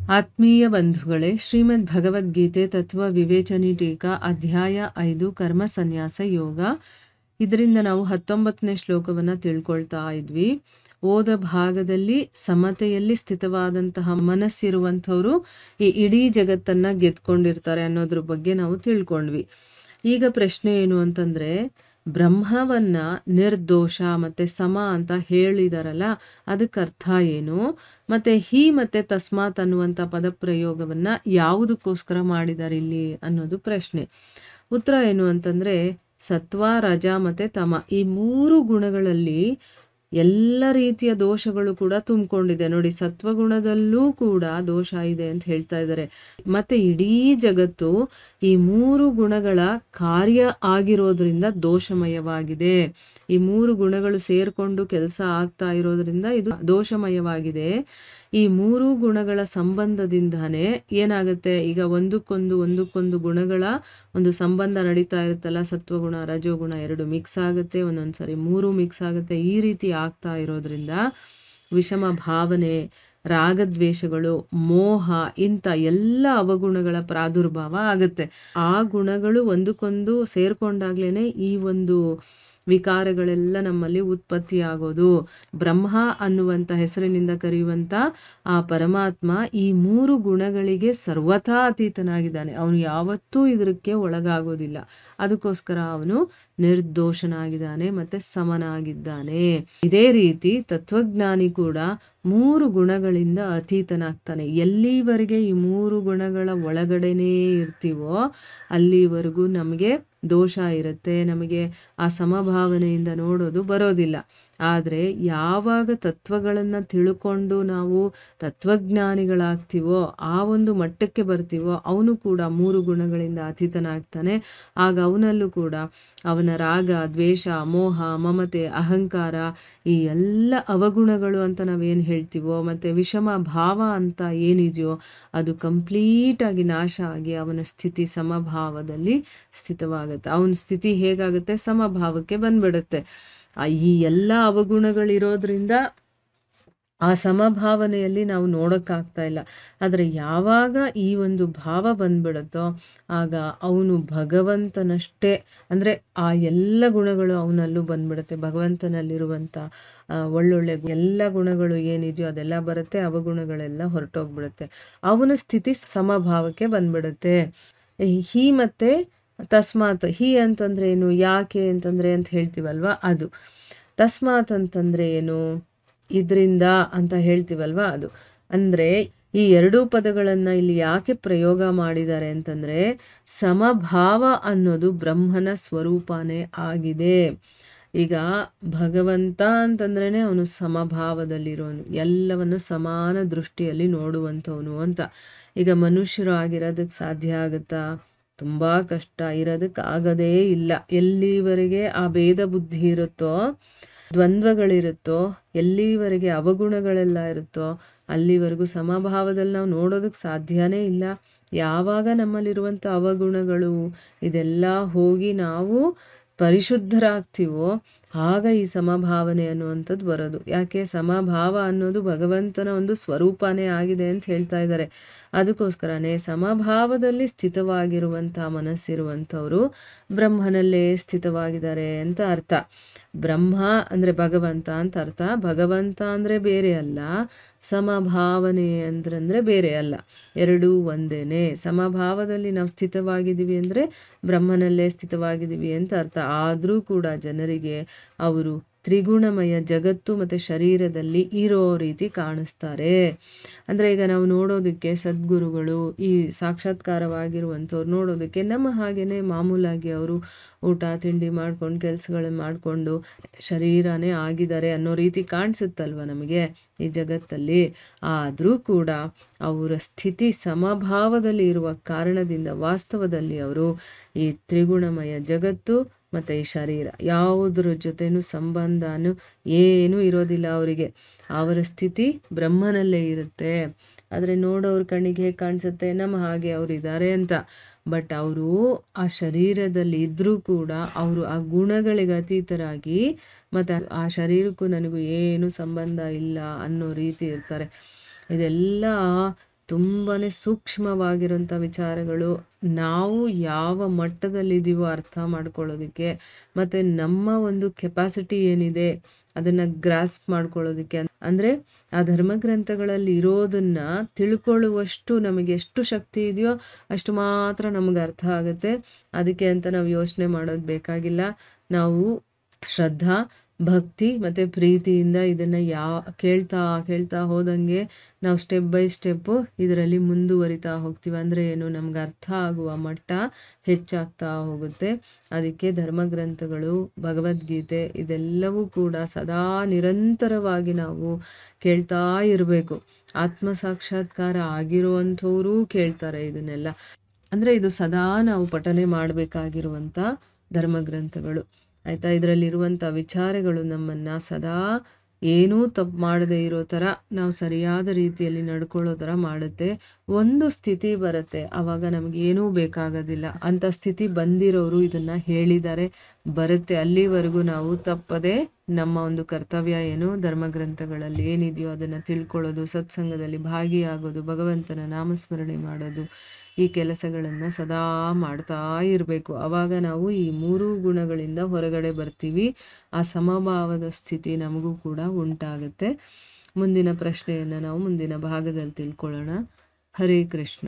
ಆತ್ಮೀಯ ಬಂಧುಗಳೇ, ಶ್ರೀಮದ್ ಭಗವದ್ಗೀತೆ ತತ್ವ ವಿವೇಚನಿ ಟೀಕಾ ಅಧ್ಯಾಯ 5 ಕರ್ಮ ಸನ್ಯಾಸ ಯೋಗ. ಇದರಿಂದ ನಾವು 19ನೇ ಶ್ಲೋಕವನ್ನು ತಿಳ್ಕೊಳ್ತಾ ಇದ್ವಿ. ಓದ ಭಾಗದಲ್ಲಿ ಸಮತೆಯಲ್ಲಿ ಸ್ಥಿತವಾದಂತಹ ಮನಸ್ಸಿರುವಂಥವರು ಈ ಇಡೀ ಜಗತ್ತನ್ನು ಗೆದ್ಕೊಂಡಿರ್ತಾರೆ ಅನ್ನೋದ್ರ ಬಗ್ಗೆ ನಾವು ತಿಳ್ಕೊಂಡ್ವಿ. ಈಗ ಪ್ರಶ್ನೆ ಏನು ಅಂತಂದರೆ, ಬ್ರಹ್ಮವನ್ನ ನಿರ್ದೋಷ ಮತ್ತು ಸಮ ಅಂತ ಹೇಳಿದಾರಲ್ಲ, ಅದಕ್ಕೆ ಅರ್ಥ ಏನು? ಮತ್ತು ಹಿ ಮತ್ತು ತಸ್ಮಾತ್ ಅನ್ನುವಂಥ ಪದಪ್ರಯೋಗವನ್ನು ಯಾವುದಕ್ಕೋಸ್ಕರ ಮಾಡಿದ್ದಾರೆ ಇಲ್ಲಿ ಅನ್ನೋದು ಪ್ರಶ್ನೆ. ಉತ್ತರ ಏನು ಅಂತಂದರೆ, ಸತ್ವ, ರಜ ಮತ್ತು ತಮ ಈ 3 ಗುಣಗಳಲ್ಲಿ ಎಲ್ಲ ರೀತಿಯ ದೋಷಗಳು ಕೂಡ ತುಂಬಿಕೊಂಡಿದೆ. ನೋಡಿ, ಸತ್ವಗುಣದಲ್ಲೂ ಕೂಡ ದೋಷ ಇದೆ ಅಂತ ಹೇಳ್ತಾ ಇದ್ದಾರೆ. ಮತ್ತು ಇಡೀ ಜಗತ್ತು ಈ 3 ಗುಣಗಳ ಕಾರ್ಯ ಆಗಿರೋದ್ರಿಂದ ದೋಷಮಯವಾಗಿದೆ. ಈ 3 ಗುಣಗಳು ಸೇರಿಕೊಂಡು ಕೆಲಸ ಆಗ್ತಾ ಇರೋದ್ರಿಂದ ಇದು ದೋಷಮಯವಾಗಿದೆ. ಈ 3 ಗುಣಗಳ ಸಂಬಂಧದಿಂದಾನೇ ಏನಾಗುತ್ತೆ, ಈಗ ಒಂದಕ್ಕೊಂದು ಗುಣಗಳ ಒಂದು ಸಂಬಂಧ ನಡೀತಾ ಇರುತ್ತಲ್ಲ, ಸತ್ವಗುಣ ರಜೋಗುಣ 2 ಮಿಕ್ಸ್ ಆಗುತ್ತೆ, ಒಂದೊಂದು ಸರಿ 3 ಮಿಕ್ಸ್ ಆಗುತ್ತೆ. ಈ ರೀತಿ ಆಗ್ತಾ ಇರೋದ್ರಿಂದ ವಿಷಮ ಭಾವನೆ, ರಾಗದ್ವೇಷಗಳು, ಮೋಹ, ಇಂಥ ಎಲ್ಲ ಅವಗುಣಗಳ ಪ್ರಾದುರ್ಭಾವ ಆಗುತ್ತೆ. ಆ ಗುಣಗಳು ಒಂದಕ್ಕೊಂದು ಸೇರ್ಕೊಂಡಾಗ್ಲೇ ಈ ಒಂದು ವಿಕಾರಗಳೆಲ್ಲ ನಮ್ಮಲ್ಲಿ ಉತ್ಪತ್ತಿಯಾಗೋದು. ಬ್ರಹ್ಮ ಅನ್ನುವಂಥ ಹೆಸರಿನಿಂದ ಕರೆಯುವಂಥ ಆ ಪರಮಾತ್ಮ ಈ 3 ಗುಣಗಳಿಗೆ ಸರ್ವಥಾ ಅತೀತನಾಗಿದ್ದಾನೆ. ಅವನು ಯಾವತ್ತೂ ಇದಕ್ಕೆ ಒಳಗಾಗೋದಿಲ್ಲ. ಅದಕ್ಕೋಸ್ಕರ ಅವನು ನಿರ್ದೋಷನಾಗಿದ್ದಾನೆ ಮತ್ತು ಸಮನಾಗಿದ್ದಾನೆ. ಇದೇ ರೀತಿ ತತ್ವಜ್ಞಾನಿ ಕೂಡ 3 ಗುಣಗಳಿಂದ ಅತೀತನಾಗ್ತಾನೆ. ಎಲ್ಲಿವರೆಗೆ ಈ 3 ಗುಣಗಳ ಒಳಗಡೆನೇ ಇರ್ತೀವೋ ಅಲ್ಲಿವರೆಗೂ ನಮಗೆ ದೋಷ ಇರುತ್ತೆ, ನಮಗೆ ಆ ಸಮಭಾವನೆಯಿಂದ ನೋಡೋದು ಬರೋದಿಲ್ಲ. ಆದರೆ ಯಾವಾಗ ತತ್ವಗಳನ್ನು ತಿಳ್ಕೊಂಡು ನಾವು ತತ್ವಜ್ಞಾನಿಗಳಾಗ್ತೀವೋ, ಆ ಒಂದು ಮಟ್ಟಕ್ಕೆ ಬರ್ತೀವೋ, ಅವನು ಕೂಡ 3 ಗುಣಗಳಿಂದ ಅತೀತನಾಗ್ತಾನೆ. ಆಗ ಅವನಲ್ಲೂ ಕೂಡ ಅವನ ರಾಗ, ದ್ವೇಷ, ಮೋಹ, ಮಮತೆ, ಅಹಂಕಾರ, ಈ ಎಲ್ಲ ಅವಗುಣಗಳು ಅಂತ ನಾವೇನು ಹೇಳ್ತೀವೋ, ಮತ್ತು ವಿಷಮ ಭಾವ ಅಂತ ಏನಿದೆಯೋ ಅದು ಕಂಪ್ಲೀಟಾಗಿ ನಾಶ ಆಗಿ ಅವನ ಸ್ಥಿತಿ ಸಮಭಾವದಲ್ಲಿ ಸ್ಥಿತವಾಗುತ್ತೆ. ಅವನ ಸ್ಥಿತಿ ಹೇಗಾಗುತ್ತೆ, ಸಮಭಾವಕ್ಕೆ ಬಂದ್ಬಿಡುತ್ತೆ. ಈ ಎಲ್ಲ ಅವಗುಣಗಳಿರೋದ್ರಿಂದ ಆ ಸಮಭಾವನೆಯಲ್ಲಿ ನಾವು ನೋಡೋಕ್ಕಾಗ್ತಾ ಇಲ್ಲ. ಆದರೆ ಯಾವಾಗ ಈ ಒಂದು ಭಾವ ಬಂದ್ಬಿಡುತ್ತೋ ಆಗ ಅವನು ಭಗವಂತನಷ್ಟೇ, ಅಂದರೆ ಆ ಎಲ್ಲ ಗುಣಗಳು ಅವನಲ್ಲೂ ಬಂದ್ಬಿಡುತ್ತೆ. ಭಗವಂತನಲ್ಲಿರುವಂಥ ಒಳ್ಳೊಳ್ಳೆ ಎಲ್ಲ ಗುಣಗಳು ಏನಿದೆಯೋ ಅದೆಲ್ಲ ಬರುತ್ತೆ, ಅವಗುಣಗಳೆಲ್ಲ ಹೊರಟೋಗ್ಬಿಡುತ್ತೆ. ಅವನ ಸ್ಥಿತಿ ಸಮಭಾವಕ್ಕೆ ಬಂದ್ಬಿಡುತ್ತೆ. ಹಿ ಮತ್ತು ತಸ್ಮಾತ್, ಹಿ ಅಂತಂದರೆ ಏನು, ಯಾಕೆ ಅಂತಂದರೆ ಅಂತ ಹೇಳ್ತೀವಲ್ವ ಅದು. ತಸ್ಮಾತ್ ಅಂತಂದರೆ ಏನು, ಇದರಿಂದ ಅಂತ ಹೇಳ್ತೀವಲ್ವ ಅದು. ಅಂದರೆ ಈ 2 ಪದಗಳನ್ನು ಇಲ್ಲಿ ಯಾಕೆ ಪ್ರಯೋಗ ಮಾಡಿದ್ದಾರೆ ಅಂತಂದರೆ, ಸಮಭಾವ ಅನ್ನೋದು ಬ್ರಹ್ಮನ ಸ್ವರೂಪನೇ ಆಗಿದೆ. ಈಗ ಭಗವಂತ ಅಂತಂದ್ರೇ ಅವನು ಸಮಭಾವದಲ್ಲಿರೋನು, ಎಲ್ಲವನ್ನು ಸಮಾನ ದೃಷ್ಟಿಯಲ್ಲಿ ನೋಡುವಂಥವನು ಅಂತ. ಈಗ ಮನುಷ್ಯರು ಆಗಿರೋದಕ್ಕೆ ಸಾಧ್ಯ ಆಗುತ್ತಾ? ತುಂಬ ಕಷ್ಟ, ಇರೋದಕ್ಕೆ ಆಗದೇ ಇಲ್ಲ. ಎಲ್ಲಿವರೆಗೆ ಆ ಭೇದ ಬುದ್ಧಿ ಇರುತ್ತೋ, ದ್ವಂದ್ವಗಳಿರುತ್ತೋ, ಎಲ್ಲಿವರೆಗೆ ಅವಗುಣಗಳೆಲ್ಲ ಇರುತ್ತೋ ಅಲ್ಲಿವರೆಗೂ ಸಮಭಾವದಲ್ಲಿ ನಾವು ನೋಡೋದಕ್ಕೆ ಸಾಧ್ಯನೇ ಇಲ್ಲ. ಯಾವಾಗ ನಮ್ಮಲ್ಲಿರುವಂಥ ಅವಗುಣಗಳು ಇದೆಲ್ಲ ಹೋಗಿ ನಾವು ಪರಿಶುದ್ಧರಾಗ್ತೀವೋ ಆಗ ಈ ಸಮಭಾವನೆ ಅನ್ನುವಂಥದ್ದು ಬರೋದು. ಯಾಕೆ, ಸಮಭಾವ ಅನ್ನೋದು ಭಗವಂತನ ಒಂದು ಸ್ವರೂಪನೇ ಆಗಿದೆ ಅಂತ ಹೇಳ್ತಾ ಇದ್ದಾರೆ. ಅದಕ್ಕೋಸ್ಕರನೇ ಸಮಭಾವದಲ್ಲಿ ಸ್ಥಿತವಾಗಿರುವಂಥ ಮನಸ್ಸಿರುವಂಥವರು ಬ್ರಹ್ಮನಲ್ಲೇ ಸ್ಥಿತವಾಗಿದ್ದಾರೆ ಅಂತ ಅರ್ಥ. ಬ್ರಹ್ಮ ಅಂದರೆ ಭಗವಂತ ಅಂತ ಅರ್ಥ. ಭಗವಂತ ಅಂದರೆ ಬೇರೆ ಅಲ್ಲ, ಸಮಭಾವನೆ ಅಂದ್ರೆ ಬೇರೆ ಅಲ್ಲ, ಎರಡೂ ಒಂದೇನೆ. ಸಮಭಾವದಲ್ಲಿ ನಾವು ಸ್ಥಿತವಾಗಿದ್ದೀವಿ ಅಂದರೆ ಬ್ರಹ್ಮನಲ್ಲೇ ಸ್ಥಿತವಾಗಿದ್ದೀವಿ ಅಂತ ಅರ್ಥ. ಆದರೂ ಕೂಡ ಜನರಿಗೆ ಅವರು ತ್ರಿಗುಣಮಯ ಜಗತ್ತು ಮತ್ತು ಶರೀರದಲ್ಲಿ ಇರೋ ರೀತಿ ಕಾಣಿಸ್ತಾರೆ. ಅಂದರೆ ಈಗ ನಾವು ನೋಡೋದಕ್ಕೆ ಸದ್ಗುರುಗಳು, ಈ ಸಾಕ್ಷಾತ್ಕಾರವಾಗಿರುವಂಥವ್ರು ನೋಡೋದಕ್ಕೆ ನಮ್ಮ ಹಾಗೇ ಮಾಮೂಲಾಗಿ ಅವರು ಊಟ ತಿಂಡಿ ಮಾಡ್ಕೊಂಡು ಕೆಲಸಗಳನ್ನು ಮಾಡಿಕೊಂಡು ಶರೀರನೇ ಆಗಿದ್ದಾರೆ ಅನ್ನೋ ರೀತಿ ಕಾಣಿಸುತ್ತಲ್ವ ನಮಗೆ ಈ ಜಗತ್ತಲ್ಲಿ. ಆದರೂ ಕೂಡ ಅವರ ಸ್ಥಿತಿ ಸಮಭಾವದಲ್ಲಿ ಇರುವ ಕಾರಣದಿಂದ ವಾಸ್ತವದಲ್ಲಿ ಅವರು ಈ ತ್ರಿಗುಣಮಯ ಜಗತ್ತು ಮತ್ತು ಈ ಶರೀರ ಯಾವುದ್ರ ಜೊತೆನೂ ಸಂಬಂಧನೂ ಏನೂ ಇರೋದಿಲ್ಲ ಅವರಿಗೆ. ಅವರ ಸ್ಥಿತಿ ಬ್ರಹ್ಮನಲ್ಲೇ ಇರುತ್ತೆ. ಆದರೆ ನೋಡೋರ ಕಣ್ಣಿಗೆ ಹೇಗೆ ಕಾಣಿಸುತ್ತೆ, ನಮ್ಮ ಹಾಗೆ ಅವರಿದ್ದಾರೆ ಅಂತ. ಬಟ್ ಅವರು ಆ ಶರೀರದಲ್ಲಿ ಇದ್ದರೂ ಕೂಡ ಅವರು ಆ ಗುಣಗಳಿಗೆ ಅತೀತರಾಗಿ ಮತ್ತು ಆ ಶರೀರಕ್ಕೂ ನನಗೂ ಏನೂ ಸಂಬಂಧ ಇಲ್ಲ ಅನ್ನೋ ರೀತಿ ಇರ್ತಾರೆ. ಇದೆಲ್ಲ ತುಂಬಾ ಸೂಕ್ಷ್ಮವಾಗಿರೋಂಥ ವಿಚಾರಗಳು. ನಾವು ಯಾವ ಮಟ್ಟದಲ್ಲಿದ್ದೀವೋ ಅರ್ಥ ಮಾಡ್ಕೊಳ್ಳೋದಕ್ಕೆ, ಮತ್ತು ನಮ್ಮ ಒಂದು ಕೆಪಾಸಿಟಿ ಏನಿದೆ ಅದನ್ನು ಗ್ರಾಸ್ಪ್ ಮಾಡ್ಕೊಳ್ಳೋದಕ್ಕೆ, ಅಂದರೆ ಆ ಧರ್ಮಗ್ರಂಥಗಳಲ್ಲಿ ಇರೋದನ್ನು ತಿಳ್ಕೊಳ್ಳುವಷ್ಟು ನಮಗೆ ಎಷ್ಟು ಶಕ್ತಿ ಇದೆಯೋ ಅಷ್ಟು ಮಾತ್ರ ನಮಗೆ ಅರ್ಥ ಆಗುತ್ತೆ. ಅದಕ್ಕೆ ಅಂತ ನಾವು ಯೋಚನೆ ಮಾಡೋದು ಬೇಕಾಗಿಲ್ಲ. ನಾವು ಶ್ರದ್ಧಾ, ಭಕ್ತಿ ಮತ್ತು ಪ್ರೀತಿಯಿಂದ ಇದನ್ನು ಕೇಳ್ತಾ ಹೋದಂಗೆ ನಾವು ಸ್ಟೆಪ್ ಬೈ ಸ್ಟೆಪ್ಪು ಇದರಲ್ಲಿ ಮುಂದುವರಿತಾ ಹೋಗ್ತೀವಿ. ಅಂದರೆ ಏನು, ನಮ್ಗೆ ಅರ್ಥ ಆಗುವ ಮಟ್ಟ ಹೆಚ್ಚಾಗ್ತಾ ಹೋಗುತ್ತೆ. ಅದಕ್ಕೆ ಧರ್ಮಗ್ರಂಥಗಳು, ಭಗವದ್ಗೀತೆ ಇದೆಲ್ಲವೂ ಕೂಡ ಸದಾ ನಿರಂತರವಾಗಿ ನಾವು ಕೇಳ್ತಾ ಇರಬೇಕು. ಆತ್ಮ ಸಾಕ್ಷಾತ್ಕಾರ ಆಗಿರುವಂಥವರೂ ಕೇಳ್ತಾರೆ ಇದನ್ನೆಲ್ಲ. ಅಂದರೆ ಇದು ಸದಾ ನಾವು ಪಠನೆ ಮಾಡಬೇಕಾಗಿರುವಂಥ ಧರ್ಮಗ್ರಂಥಗಳು, ಆಯಿತಾ. ಇದರಲ್ಲಿರುವಂಥ ವಿಚಾರಗಳು ನಮ್ಮನ್ನು ಸದಾ ಏನೂ ತಪ್ಪು ಮಾಡದೇ ಇರೋ ಥರ, ನಾವು ಸರಿಯಾದ ರೀತಿಯಲ್ಲಿ ನಡ್ಕೊಳ್ಳೋ ಥರ ಮಾಡುತ್ತೆ. ಒಂದು ಸ್ಥಿತಿ ಬರುತ್ತೆ, ಆವಾಗ ನಮಗೇನೂ ಬೇಕಾಗೋದಿಲ್ಲ. ಅಂಥ ಸ್ಥಿತಿ ಬಂದಿರೋರು ಇದನ್ನು ಹೇಳಿದ್ದಾರೆ, ಬರುತ್ತೆ. ಅಲ್ಲಿವರೆಗೂ ನಾವು ತಪ್ಪದೆ ನಮ್ಮ ಒಂದು ಕರ್ತವ್ಯ ಏನು, ಧರ್ಮಗ್ರಂಥಗಳಲ್ಲಿ ಏನಿದೆಯೋ ಅದನ್ನು ತಿಳ್ಕೊಳ್ಳೋದು, ಸತ್ಸಂಗದಲ್ಲಿ ಭಾಗಿಯಾಗೋದು, ಭಗವಂತನ ನಾಮಸ್ಮರಣೆ ಮಾಡೋದು, ಈ ಕೆಲಸಗಳನ್ನು ಸದಾ ಮಾಡ್ತಾ ಇರಬೇಕು. ಆವಾಗ ನಾವು ಈ 3 ಗುಣಗಳಿಂದ ಹೊರಗಡೆ ಬರ್ತೀವಿ. ಆ ಸಮಭಾವದ ಸ್ಥಿತಿ ನಮಗೂ ಕೂಡ ಉಂಟಾಗುತ್ತೆ. ಮುಂದಿನ ಪ್ರಶ್ನೆಯನ್ನು ನಾವು ಮುಂದಿನ ಭಾಗದಲ್ಲಿ ತಿಳ್ಕೊಳ್ಳೋಣ. ಹರೇ ಕೃಷ್ಣ.